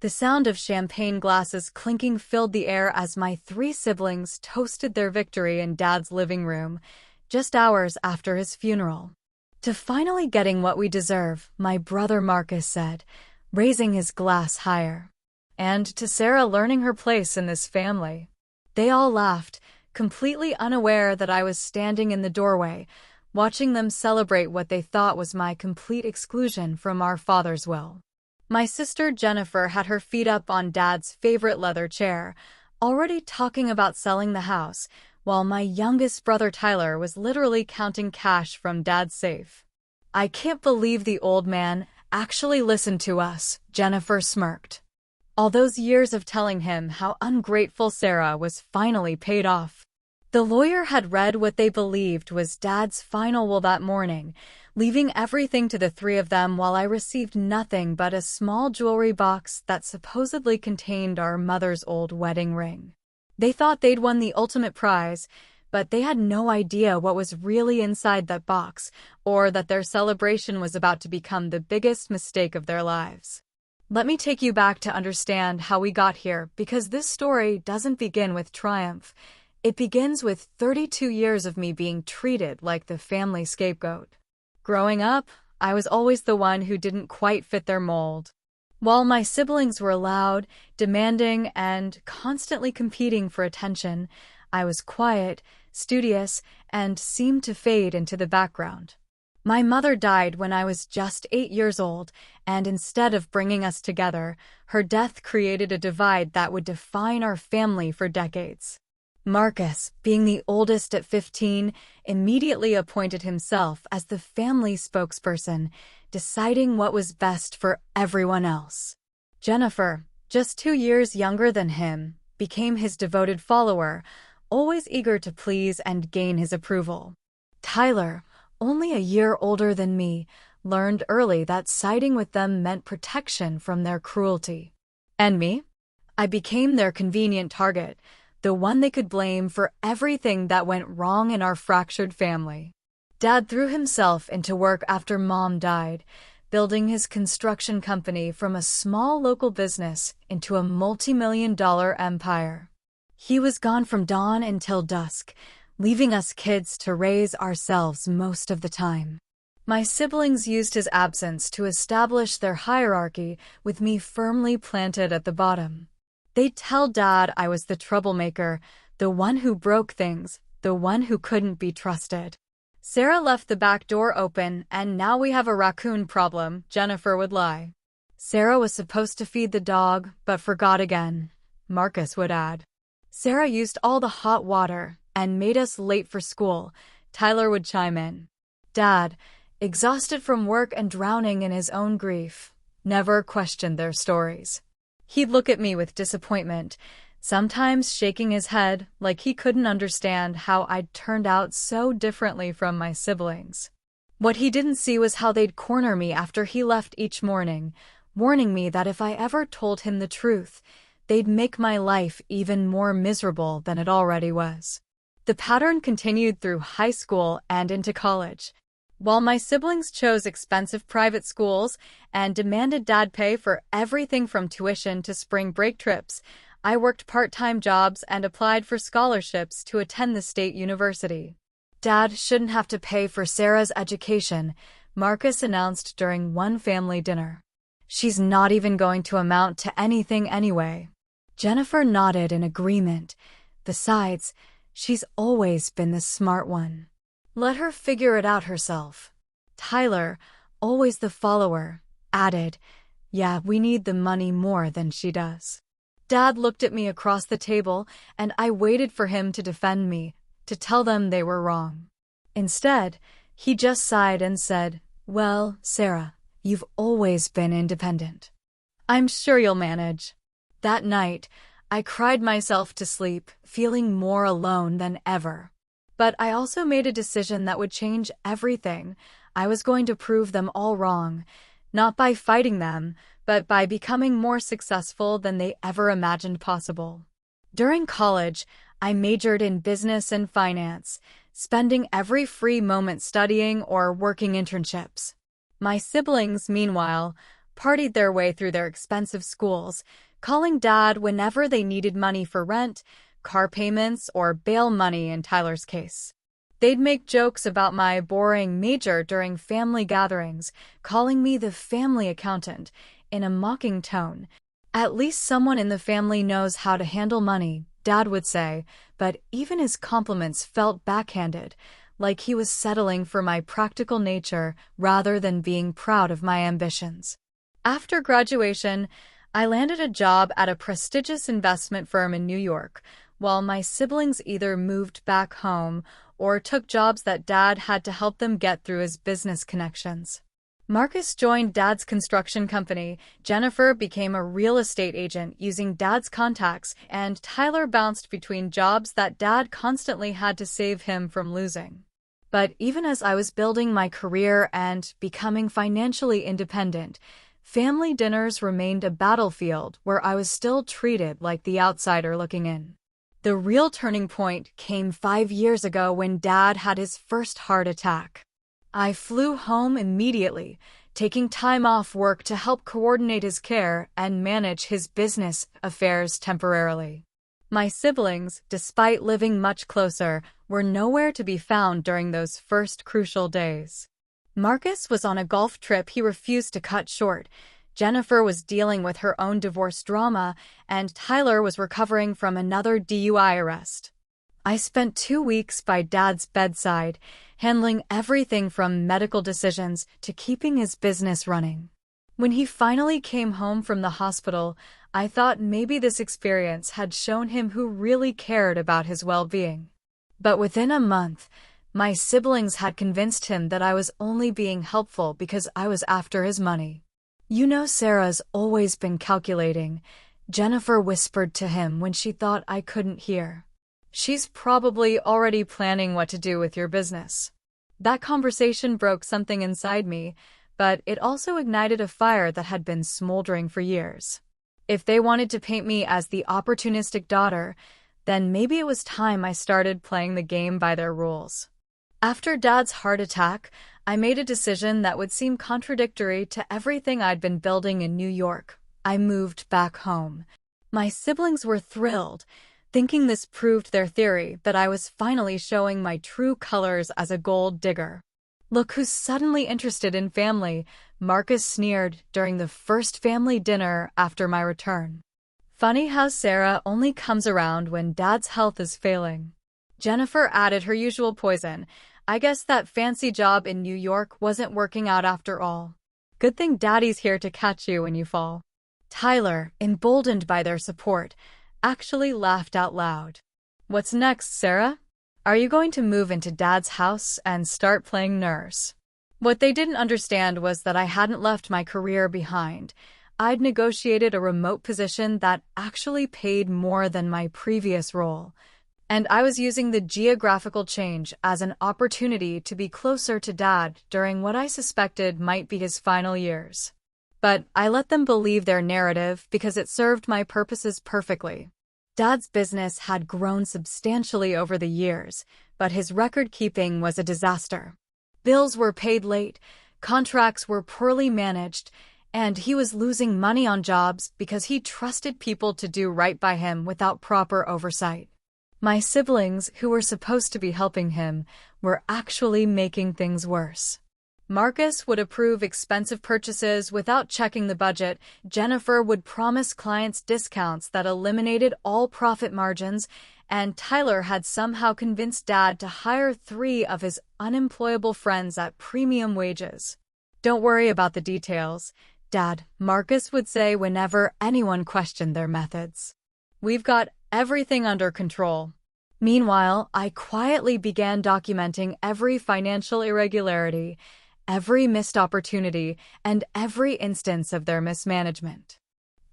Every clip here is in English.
The sound of champagne glasses clinking filled the air as my three siblings toasted their victory in Dad's living room, just hours after his funeral. "To finally getting what we deserve," my brother Marcus said, raising his glass higher. "And to Sarah learning her place in this family." They all laughed, completely unaware that I was standing in the doorway, watching them celebrate what they thought was my complete exclusion from our father's will. My sister Jennifer had her feet up on Dad's favorite leather chair, already talking about selling the house, while my youngest brother Tyler was literally counting cash from Dad's safe. "I can't believe the old man actually listened to us," Jennifer smirked. All those years of telling him how ungrateful Sarah was finally paid off. The lawyer had read what they believed was Dad's final will that morning, leaving everything to the three of them while I received nothing but a small jewelry box that supposedly contained our mother's old wedding ring. They thought they'd won the ultimate prize, but they had no idea what was really inside that box, or that their celebration was about to become the biggest mistake of their lives. Let me take you back to understand how we got here, because this story doesn't begin with triumph. It begins with 32 years of me being treated like the family scapegoat. Growing up, I was always the one who didn't quite fit their mold. While my siblings were loud, demanding, and constantly competing for attention, I was quiet, studious, and seemed to fade into the background. My mother died when I was just 8 years old, and instead of bringing us together, her death created a divide that would define our family for decades. Marcus, being the oldest at 15, immediately appointed himself as the family spokesperson, deciding what was best for everyone else. Jennifer, just 2 years younger than him, became his devoted follower, always eager to please and gain his approval. Tyler, only a year older than me, learned early that siding with them meant protection from their cruelty. And me? I became their convenient target, the one they could blame for everything that went wrong in our fractured family. Dad threw himself into work after Mom died, building his construction company from a small local business into a multi-million-dollar empire. He was gone from dawn until dusk, leaving us kids to raise ourselves most of the time. My siblings used his absence to establish their hierarchy, with me firmly planted at the bottom. They'd tell Dad I was the troublemaker, the one who broke things, the one who couldn't be trusted. "Sarah left the back door open, and now we have a raccoon problem," Jennifer would lie. "Sarah was supposed to feed the dog, but forgot again," Marcus would add. "Sarah used all the hot water and made us late for school," Tyler would chime in. Dad, exhausted from work and drowning in his own grief, never questioned their stories. He'd look at me with disappointment, sometimes shaking his head like he couldn't understand how I'd turned out so differently from my siblings. What he didn't see was how they'd corner me after he left each morning, warning me that if I ever told him the truth, they'd make my life even more miserable than it already was. The pattern continued through high school and into college. While my siblings chose expensive private schools and demanded Dad pay for everything from tuition to spring break trips, I worked part-time jobs and applied for scholarships to attend the state university. "Dad shouldn't have to pay for Sarah's education," Marcus announced during one family dinner. "She's not even going to amount to anything anyway." Jennifer nodded in agreement. Besides, she's always been the smart one. "Let her figure it out herself." Tyler, always the follower, added, "Yeah, we need the money more than she does." Dad looked at me across the table, and I waited for him to defend me, to tell them they were wrong. Instead, he just sighed and said, "Well, Sarah, you've always been independent. I'm sure you'll manage." That night, I cried myself to sleep, feeling more alone than ever. But I also made a decision that would change everything. I was going to prove them all wrong, not by fighting them, but by becoming more successful than they ever imagined possible. During college, I majored in business and finance, spending every free moment studying or working internships. My siblings, meanwhile, partied their way through their expensive schools, calling Dad whenever they needed money for rent, car payments, or bail money in Tyler's case. They'd make jokes about my boring major during family gatherings, calling me the family accountant in a mocking tone. "At least someone in the family knows how to handle money," Dad would say, but even his compliments felt backhanded, like he was settling for my practical nature rather than being proud of my ambitions. After graduation, I landed a job at a prestigious investment firm in New York, while my siblings either moved back home or took jobs that Dad had to help them get through his business connections. Marcus joined Dad's construction company, Jennifer became a real estate agent using Dad's contacts, and Tyler bounced between jobs that Dad constantly had to save him from losing. But even as I was building my career and becoming financially independent, family dinners remained a battlefield where I was still treated like the outsider looking in. The real turning point came 5 years ago when Dad had his first heart attack. I flew home immediately, taking time off work to help coordinate his care and manage his business affairs temporarily. My siblings, despite living much closer, were nowhere to be found during those first crucial days. Marcus was on a golf trip he refused to cut short. Jennifer was dealing with her own divorce drama, and Tyler was recovering from another DUI arrest. I spent 2 weeks by Dad's bedside, handling everything from medical decisions to keeping his business running. When he finally came home from the hospital, I thought maybe this experience had shown him who really cared about his well-being. But within a month, my siblings had convinced him that I was only being helpful because I was after his money. "You know Sarah's always been calculating," Jennifer whispered to him when she thought I couldn't hear. "She's probably already planning what to do with your business." That conversation broke something inside me, but it also ignited a fire that had been smoldering for years. If they wanted to paint me as the opportunistic daughter, then maybe it was time I started playing the game by their rules. After Dad's heart attack, I made a decision that would seem contradictory to everything I'd been building in New York. I moved back home. My siblings were thrilled, thinking this proved their theory that I was finally showing my true colors as a gold digger. "Look who's suddenly interested in family," Marcus sneered during the first family dinner after my return. "Funny how Sarah only comes around when Dad's health is failing." Jennifer added her usual poison. "I guess that fancy job in New York wasn't working out after all. Good thing Daddy's here to catch you when you fall." Tyler, emboldened by their support, actually laughed out loud. "What's next, Sarah? Are you going to move into Dad's house and start playing nurse?" What they didn't understand was that I hadn't left my career behind. I'd negotiated a remote position that actually paid more than my previous role, and I was using the geographical change as an opportunity to be closer to Dad during what I suspected might be his final years. But I let them believe their narrative because it served my purposes perfectly. Dad's business had grown substantially over the years, but his record-keeping was a disaster. Bills were paid late, contracts were poorly managed, and he was losing money on jobs because he trusted people to do right by him without proper oversight. My siblings, who were supposed to be helping him, were actually making things worse. Marcus would approve expensive purchases without checking the budget. Jennifer would promise clients discounts that eliminated all profit margins, and Tyler had somehow convinced Dad to hire 3 of his unemployable friends at premium wages. "Don't worry about the details, Dad," Marcus would say whenever anyone questioned their methods. "We've got everything under control." Meanwhile, I quietly began documenting every financial irregularity, every missed opportunity, and every instance of their mismanagement.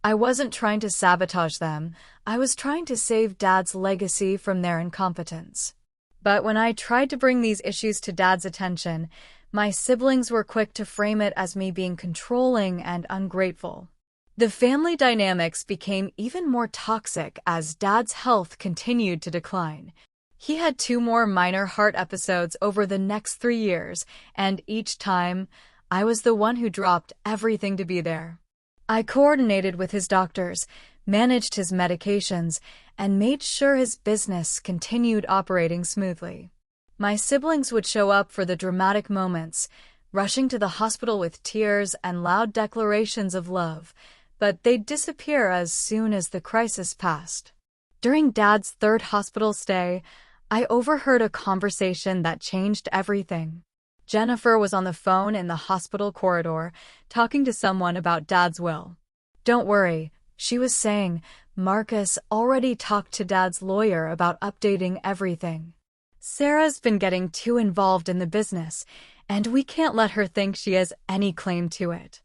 I wasn't trying to sabotage them, I was trying to save Dad's legacy from their incompetence. But when I tried to bring these issues to Dad's attention, my siblings were quick to frame it as me being controlling and ungrateful. The family dynamics became even more toxic as Dad's health continued to decline. He had 2 more minor heart episodes over the next 3 years, and each time, I was the one who dropped everything to be there. I coordinated with his doctors, managed his medications, and made sure his business continued operating smoothly. My siblings would show up for the dramatic moments, rushing to the hospital with tears and loud declarations of love, but they'd disappear as soon as the crisis passed. During Dad's third hospital stay, I overheard a conversation that changed everything. Jennifer was on the phone in the hospital corridor, talking to someone about Dad's will. "Don't worry," she was saying, "Marcus already talked to Dad's lawyer about updating everything. Sarah's been getting too involved in the business, and we can't let her think she has any claim to it.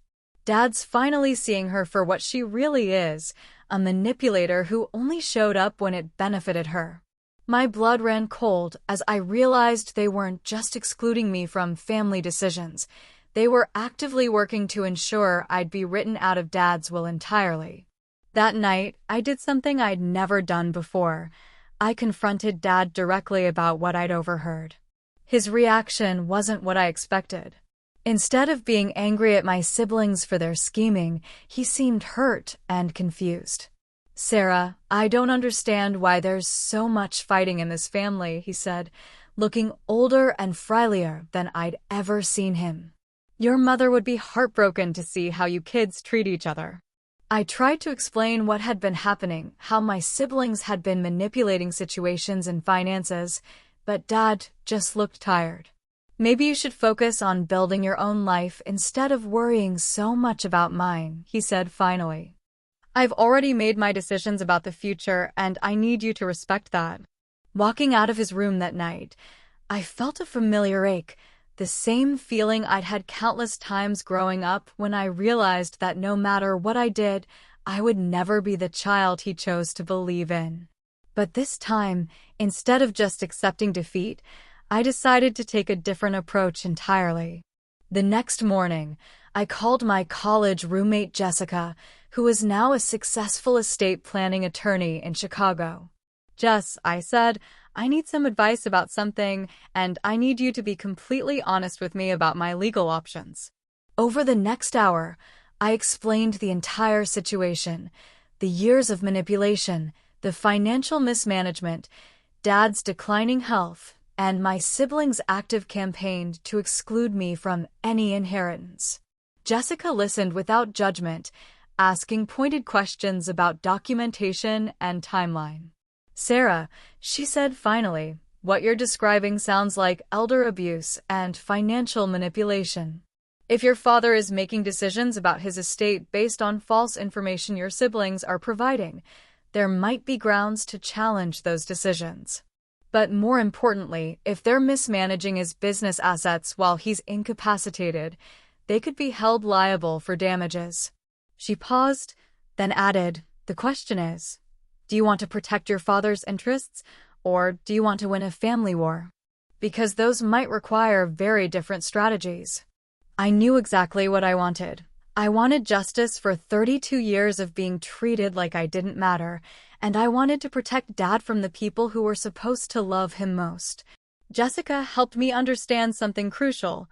Dad's finally seeing her for what she really is, a manipulator who only showed up when it benefited her." My blood ran cold as I realized they weren't just excluding me from family decisions. They were actively working to ensure I'd be written out of Dad's will entirely. That night, I did something I'd never done before. I confronted Dad directly about what I'd overheard. His reaction wasn't what I expected. Instead of being angry at my siblings for their scheming, he seemed hurt and confused. "Sarah, I don't understand why there's so much fighting in this family," he said, looking older and frilier than I'd ever seen him. "Your mother would be heartbroken to see how you kids treat each other." I tried to explain what had been happening, how my siblings had been manipulating situations and finances, but Dad just looked tired. "Maybe you should focus on building your own life instead of worrying so much about mine," he said finally. "I've already made my decisions about the future, and I need you to respect that." Walking out of his room that night, I felt a familiar ache, the same feeling I'd had countless times growing up when I realized that no matter what I did, I would never be the child he chose to believe in. But this time, instead of just accepting defeat, I decided to take a different approach entirely. The next morning, I called my college roommate Jessica, who is now a successful estate planning attorney in Chicago. "Jess," I said, "I need some advice about something, and I need you to be completely honest with me about my legal options." Over the next hour, I explained the entire situation, the years of manipulation, the financial mismanagement, Dad's declining health, and my siblings' active campaign to exclude me from any inheritance. Jessica listened without judgment, asking pointed questions about documentation and timeline. "Sarah," she said finally, "what you're describing sounds like elder abuse and financial manipulation. If your father is making decisions about his estate based on false information your siblings are providing, there might be grounds to challenge those decisions. But more importantly, if they're mismanaging his business assets while he's incapacitated, they could be held liable for damages." She paused, then added, "The question is, do you want to protect your father's interests, or do you want to win a family war? Because those might require very different strategies." I knew exactly what I wanted. I wanted justice for 32 years of being treated like I didn't matter, and I wanted to protect Dad from the people who were supposed to love him most. Jessica helped me understand something crucial.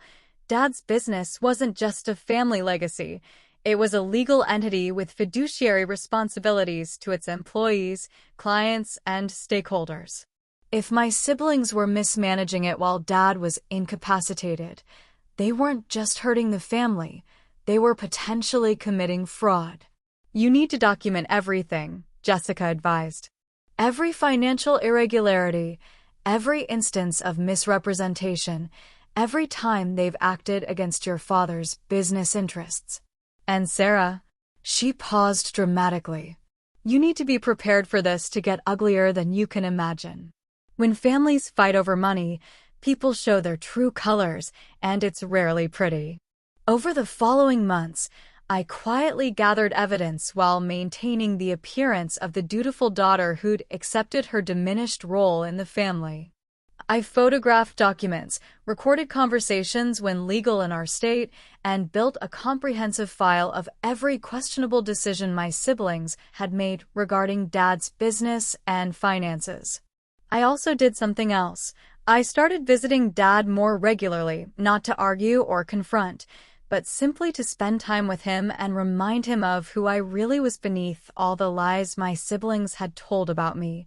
Dad's business wasn't just a family legacy. It was a legal entity with fiduciary responsibilities to its employees, clients, and stakeholders. If my siblings were mismanaging it while Dad was incapacitated, they weren't just hurting the family, they were potentially committing fraud. "You need to document everything," Jessica advised. "Every financial irregularity, every instance of misrepresentation, every time they've acted against your father's business interests. And Sarah," she paused dramatically, "you need to be prepared for this to get uglier than you can imagine. When families fight over money, people show their true colors, and it's rarely pretty." Over the following months, I quietly gathered evidence while maintaining the appearance of the dutiful daughter who'd accepted her diminished role in the family. I photographed documents, recorded conversations when legal in our state, and built a comprehensive file of every questionable decision my siblings had made regarding Dad's business and finances. I also did something else. I started visiting Dad more regularly, not to argue or confront, but simply to spend time with him and remind him of who I really was beneath all the lies my siblings had told about me.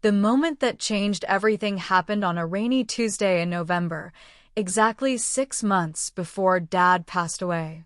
The moment that changed everything happened on a rainy Tuesday in November, exactly 6 months before Dad passed away.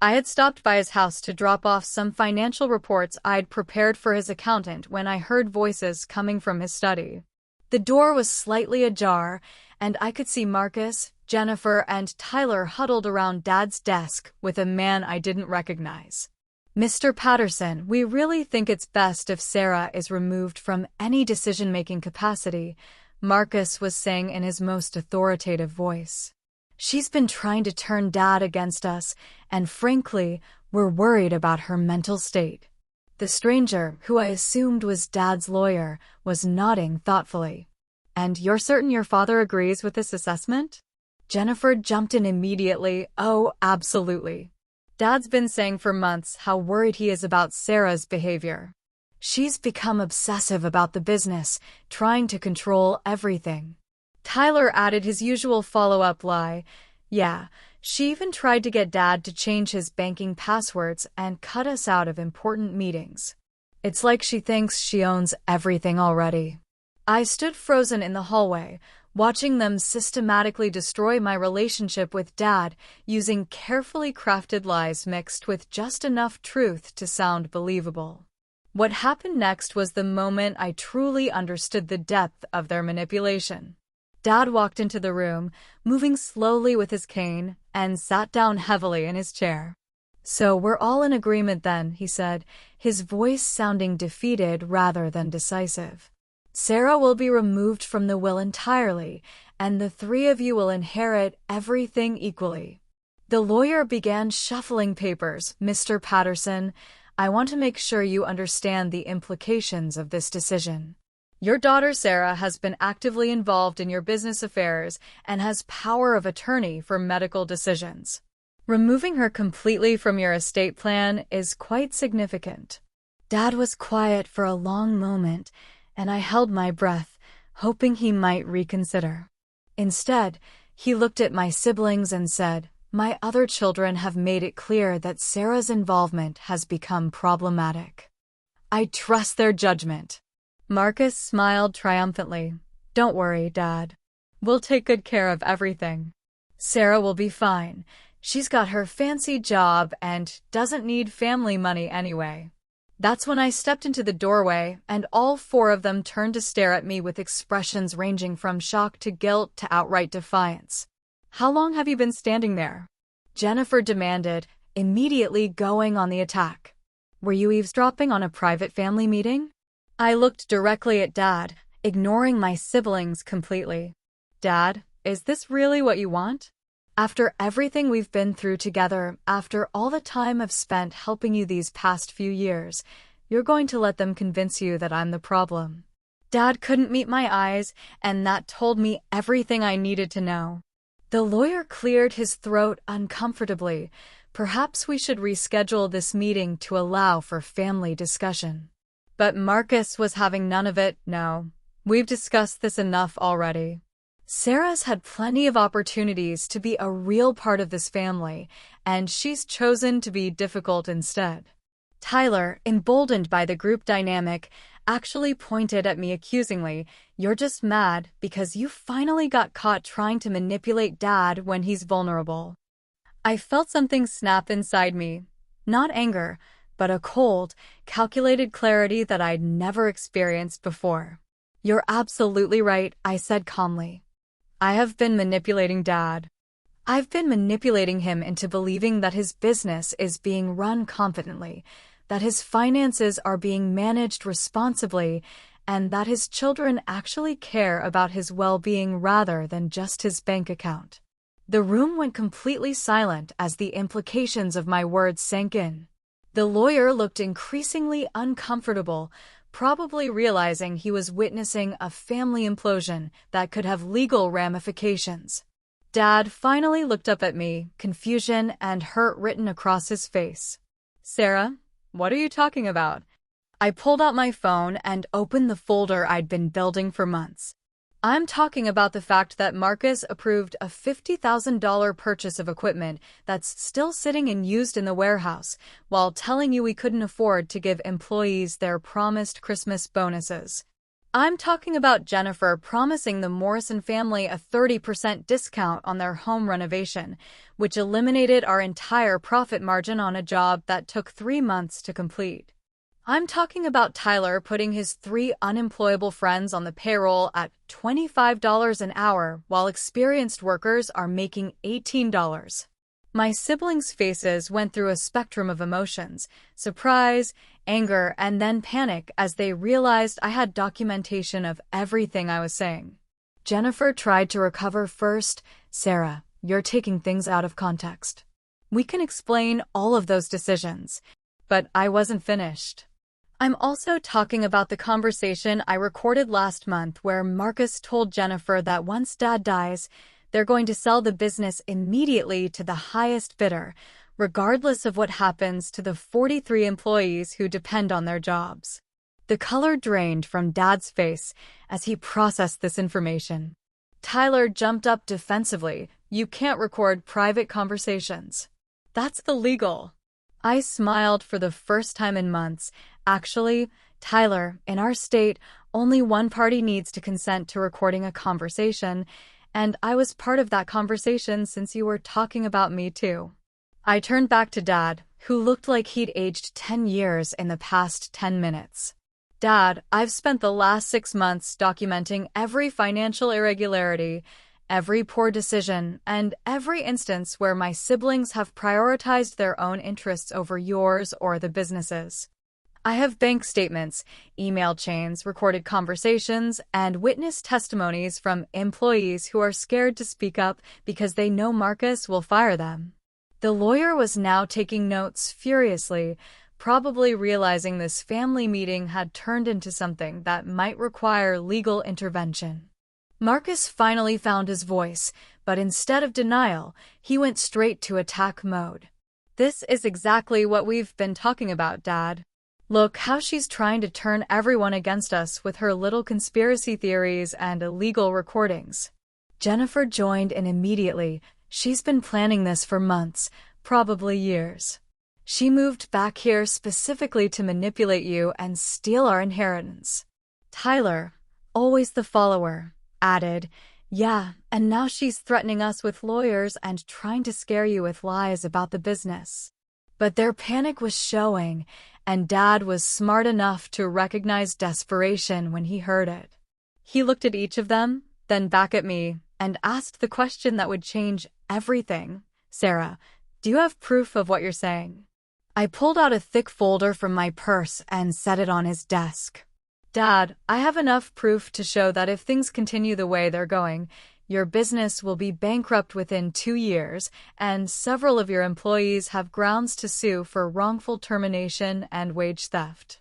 I had stopped by his house to drop off some financial reports I'd prepared for his accountant when I heard voices coming from his study. The door was slightly ajar, and I could see Marcus, Jennifer, and Tyler huddled around Dad's desk with a man I didn't recognize. "Mr. Patterson, we really think it's best if Sarah is removed from any decision-making capacity," Marcus was saying in his most authoritative voice. "She's been trying to turn Dad against us, and frankly, we're worried about her mental state." The stranger, who I assumed was Dad's lawyer, was nodding thoughtfully. "And you're certain your father agrees with this assessment?" Jennifer jumped in immediately. "Oh, absolutely. Dad's been saying for months how worried he is about Sarah's behavior. She's become obsessive about the business, trying to control everything." Tyler added his usual follow-up lie. "Yeah, she even tried to get Dad to change his banking passwords and cut us out of important meetings. It's like she thinks she owns everything already." I stood frozen in the hallway, watching them systematically destroy my relationship with Dad using carefully crafted lies mixed with just enough truth to sound believable. What happened next was the moment I truly understood the depth of their manipulation. Dad walked into the room, moving slowly with his cane, and sat down heavily in his chair. "So we're all in agreement then," he said, his voice sounding defeated rather than decisive. "Sarah will be removed from the will entirely, and the three of you will inherit everything equally." The lawyer began shuffling papers. "Mr. Patterson, I want to make sure you understand the implications of this decision. Your daughter Sarah has been actively involved in your business affairs and has power of attorney for medical decisions. Removing her completely from your estate plan is quite significant." Dad was quiet for a long moment, and I held my breath, hoping he might reconsider. Instead, he looked at my siblings and said, "My other children have made it clear that Sarah's involvement has become problematic. I trust their judgment." Marcus smiled triumphantly. "Don't worry, Dad. We'll take good care of everything. Sarah will be fine. She's got her fancy job and doesn't need family money anyway." That's when I stepped into the doorway, and all four of them turned to stare at me with expressions ranging from shock to guilt to outright defiance. "How long have you been standing there?" Jennifer demanded, immediately going on the attack. "Were you eavesdropping on a private family meeting?" I looked directly at Dad, ignoring my siblings completely. "Dad, is this really what you want? After everything we've been through together, after all the time I've spent helping you these past few years, you're going to let them convince you that I'm the problem?" Dad couldn't meet my eyes, and that told me everything I needed to know. The lawyer cleared his throat uncomfortably. "Perhaps we should reschedule this meeting to allow for family discussion." But Marcus was having none of it. "No, we've discussed this enough already. Sarah's had plenty of opportunities to be a real part of this family, and she's chosen to be difficult instead." Tyler, emboldened by the group dynamic, actually pointed at me accusingly. "You're just mad because you finally got caught trying to manipulate Dad when he's vulnerable." I felt something snap inside me. Not anger, but a cold, calculated clarity that I'd never experienced before. "You're absolutely right," I said calmly. "I have been manipulating Dad. I've been manipulating him into believing that his business is being run competently, that his finances are being managed responsibly, and that his children actually care about his well-being rather than just his bank account." The room went completely silent as the implications of my words sank in. The lawyer looked increasingly uncomfortable, probably realizing he was witnessing a family implosion that could have legal ramifications. Dad finally looked up at me, confusion and hurt written across his face. "Sarah, what are you talking about?" I pulled out my phone and opened the folder I'd been building for months. I'm talking about the fact that Marcus approved a $50,000 purchase of equipment that's still sitting and used in the warehouse, while telling you we couldn't afford to give employees their promised Christmas bonuses. I'm talking about Jennifer promising the Morrison family a 30% discount on their home renovation, which eliminated our entire profit margin on a job that took 3 months to complete. I'm talking about Tyler putting his 3 unemployable friends on the payroll at $25 an hour while experienced workers are making $18. My siblings' faces went through a spectrum of emotions: surprise, anger, and then panic as they realized I had documentation of everything I was saying. Jennifer tried to recover first. "Sarah, you're taking things out of context. We can explain all of those decisions." But I wasn't finished. I'm also talking about the conversation I recorded last month where Marcus told Jennifer that once Dad dies, they're going to sell the business immediately to the highest bidder, regardless of what happens to the 43 employees who depend on their jobs. The color drained from Dad's face as he processed this information. Tyler jumped up defensively. "You can't record private conversations. That's illegal." I smiled for the first time in months. "Actually, Tyler, in our state, only one party needs to consent to recording a conversation, and I was part of that conversation since you were talking about me too." I turned back to Dad, who looked like he'd aged 10 years in the past 10 minutes. "Dad, I've spent the last 6 months documenting every financial irregularity, every poor decision, and every instance where my siblings have prioritized their own interests over yours or the business's. I have bank statements, email chains, recorded conversations, and witness testimonies from employees who are scared to speak up because they know Marcus will fire them." The lawyer was now taking notes furiously, probably realizing this family meeting had turned into something that might require legal intervention. Marcus finally found his voice, but instead of denial, he went straight to attack mode. "This is exactly what we've been talking about, Dad. Look how she's trying to turn everyone against us with her little conspiracy theories and illegal recordings." Jennifer joined in immediately. "She's been planning this for months, probably years. She moved back here specifically to manipulate you and steal our inheritance." Tyler, always the follower, added, "Yeah, and now she's threatening us with lawyers and trying to scare you with lies about the business." But their panic was showing, and Dad was smart enough to recognize desperation when he heard it. He looked at each of them, then back at me, and asked the question that would change everything. "Sarah, do you have proof of what you're saying?" I pulled out a thick folder from my purse and set it on his desk. "Dad, I have enough proof to show that if things continue the way they're going, your business will be bankrupt within 2 years, and several of your employees have grounds to sue for wrongful termination and wage theft."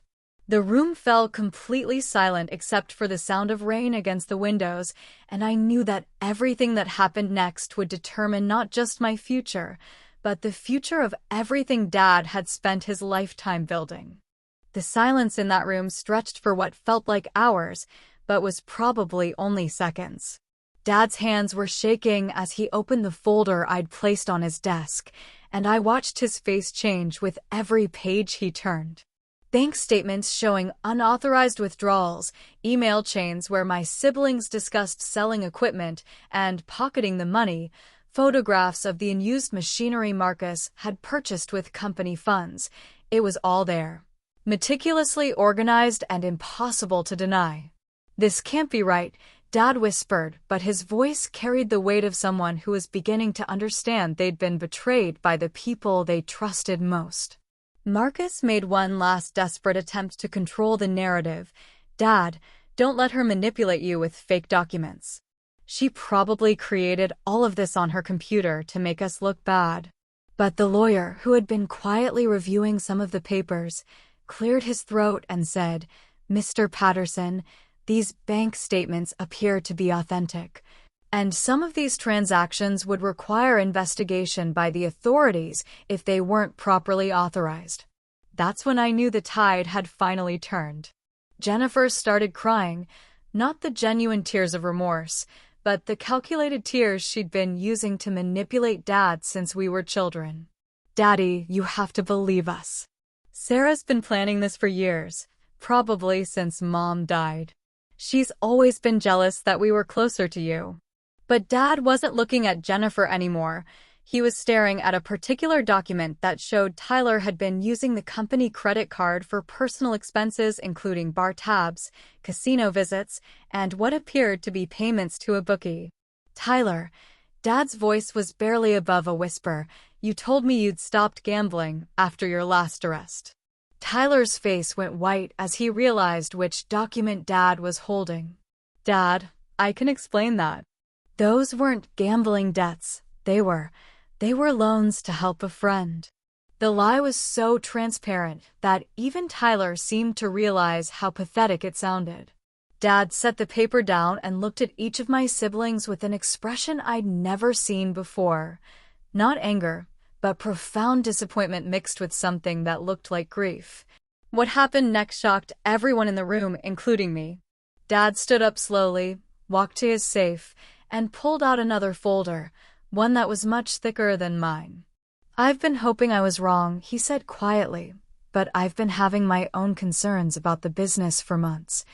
The room fell completely silent except for the sound of rain against the windows, and I knew that everything that happened next would determine not just my future, but the future of everything Dad had spent his lifetime building. The silence in that room stretched for what felt like hours, but was probably only seconds. Dad's hands were shaking as he opened the folder I'd placed on his desk, and I watched his face change with every page he turned. Bank statements showing unauthorized withdrawals, email chains where my siblings discussed selling equipment and pocketing the money, photographs of the unused machinery Marcus had purchased with company funds. It was all there. Meticulously organized and impossible to deny. "This can't be right," Dad whispered, but his voice carried the weight of someone who was beginning to understand they'd been betrayed by the people they trusted most. Marcus made one last desperate attempt to control the narrative. "Dad, don't let her manipulate you with fake documents. She probably created all of this on her computer to make us look bad." But the lawyer, who had been quietly reviewing some of the papers, cleared his throat and said, "Mr. Patterson, these bank statements appear to be authentic, and some of these transactions would require investigation by the authorities if they weren't properly authorized." That's when I knew the tide had finally turned. Jennifer started crying. Not the genuine tears of remorse, but the calculated tears she'd been using to manipulate Dad since we were children. "Daddy, you have to believe us. Sarah's been planning this for years, probably since Mom died. She's always been jealous that we were closer to you." But Dad wasn't looking at Jennifer anymore. He was staring at a particular document that showed Tyler had been using the company credit card for personal expenses including bar tabs, casino visits, and what appeared to be payments to a bookie. "Tyler," Dad's voice was barely above a whisper, "you told me you'd stopped gambling after your last arrest." Tyler's face went white as he realized which document Dad was holding. "Dad, I can explain that. Those weren't gambling debts, they were loans to help a friend." The lie was so transparent that even Tyler seemed to realize how pathetic it sounded. Dad set the paper down and looked at each of my siblings with an expression I'd never seen before. Not anger, but profound disappointment mixed with something that looked like grief. What happened next shocked everyone in the room, including me. Dad stood up slowly, walked to his safe, and pulled out another folder, one that was much thicker than mine. "I've been hoping I was wrong," he said quietly, "but I've been having my own concerns about the business for months.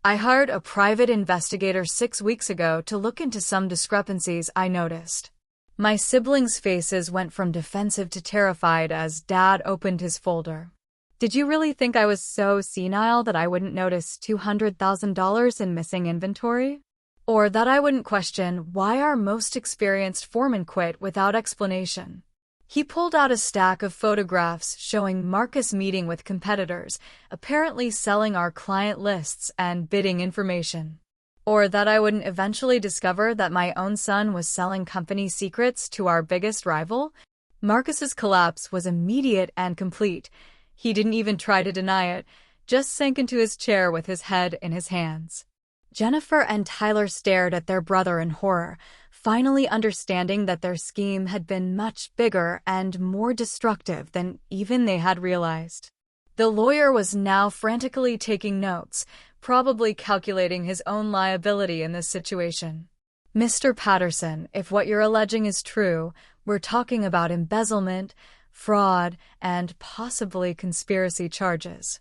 I hired a private investigator 6 weeks ago to look into some discrepancies I noticed." My siblings' faces went from defensive to terrified as Dad opened his folder. "Did you really think I was so senile that I wouldn't notice $200,000 in missing inventory? Or that I wouldn't question why our most experienced foreman quit without explanation?" He pulled out a stack of photographs showing Marcus meeting with competitors, apparently selling our client lists and bidding information. Or that I wouldn't eventually discover that my own son was selling company secrets to our biggest rival? Marcus's collapse was immediate and complete. He didn't even try to deny it, just sank into his chair with his head in his hands. Jennifer and Tyler stared at their brother in horror, finally understanding that their scheme had been much bigger and more destructive than even they had realized. The lawyer was now frantically taking notes, probably calculating his own liability in this situation. "Mr. Patterson, if what you're alleging is true, we're talking about embezzlement, fraud, and possibly conspiracy charges.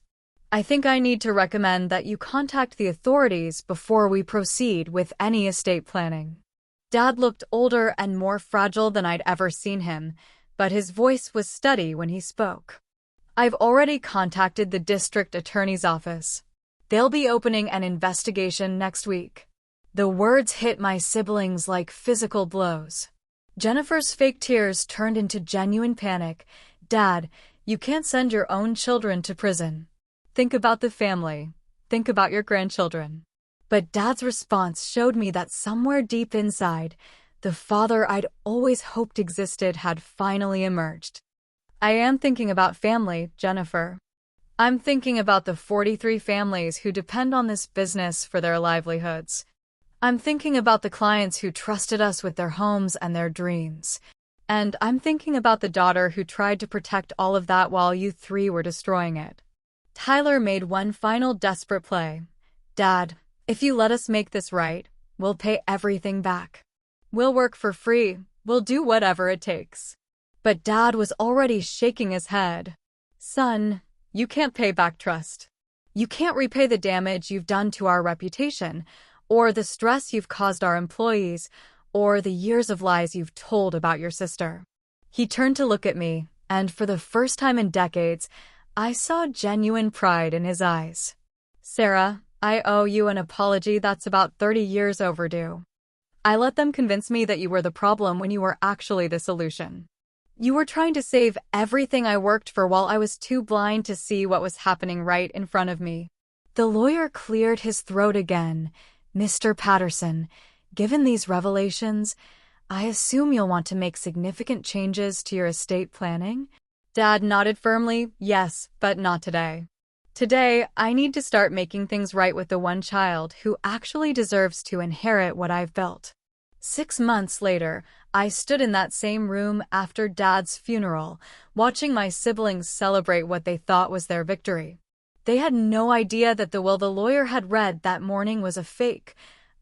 I think I need to recommend that you contact the authorities before we proceed with any estate planning." Dad looked older and more fragile than I'd ever seen him, but his voice was steady when he spoke. "I've already contacted the district attorney's office. They'll be opening an investigation next week." The words hit my siblings like physical blows. Jennifer's fake tears turned into genuine panic. "Dad, you can't send your own children to prison. Think about the family. Think about your grandchildren." But Dad's response showed me that somewhere deep inside, the father I'd always hoped existed had finally emerged. "I am thinking about family, Jennifer. I'm thinking about the 43 families who depend on this business for their livelihoods. I'm thinking about the clients who trusted us with their homes and their dreams. And I'm thinking about the daughter who tried to protect all of that while you three were destroying it." Tyler made one final desperate play. "Dad, if you let us make this right, we'll pay everything back. We'll work for free. We'll do whatever it takes." But Dad was already shaking his head. "Son, you can't pay back trust. You can't repay the damage you've done to our reputation, or the stress you've caused our employees, or the years of lies you've told about your sister." He turned to look at me, and for the first time in decades, I saw genuine pride in his eyes. "Sarah, I owe you an apology that's about 30 years overdue. I let them convince me that you were the problem when you were actually the solution. You were trying to save everything I worked for while I was too blind to see what was happening right in front of me." The lawyer cleared his throat again. "Mr. Patterson, given these revelations, I assume you'll want to make significant changes to your estate planning?" Dad nodded firmly. "Yes, but not today. Today, I need to start making things right with the one child who actually deserves to inherit what I've built." 6 months later, I stood in that same room after Dad's funeral, watching my siblings celebrate what they thought was their victory. They had no idea that the will the lawyer had read that morning was a fake,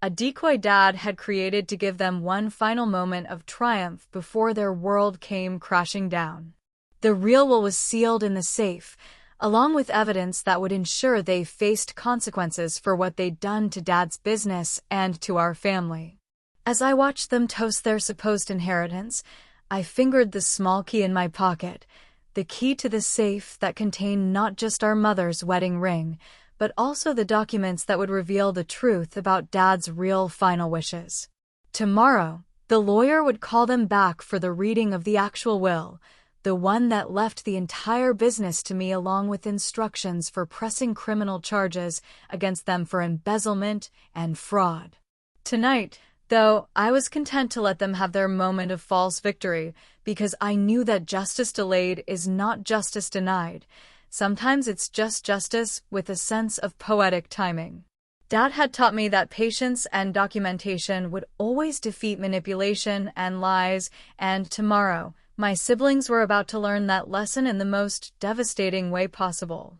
a decoy Dad had created to give them one final moment of triumph before their world came crashing down. The real will was sealed in the safe, along with evidence that would ensure they faced consequences for what they'd done to Dad's business and to our family. As I watched them toast their supposed inheritance, I fingered the small key in my pocket, the key to the safe that contained not just our mother's wedding ring, but also the documents that would reveal the truth about Dad's real final wishes. Tomorrow, the lawyer would call them back for the reading of the actual will, the one that left the entire business to me along with instructions for pressing criminal charges against them for embezzlement and fraud. Tonight, though, I was content to let them have their moment of false victory because I knew that justice delayed is not justice denied. Sometimes it's just justice with a sense of poetic timing. Dad had taught me that patience and documentation would always defeat manipulation and lies, and tomorrow, my siblings were about to learn that lesson in the most devastating way possible.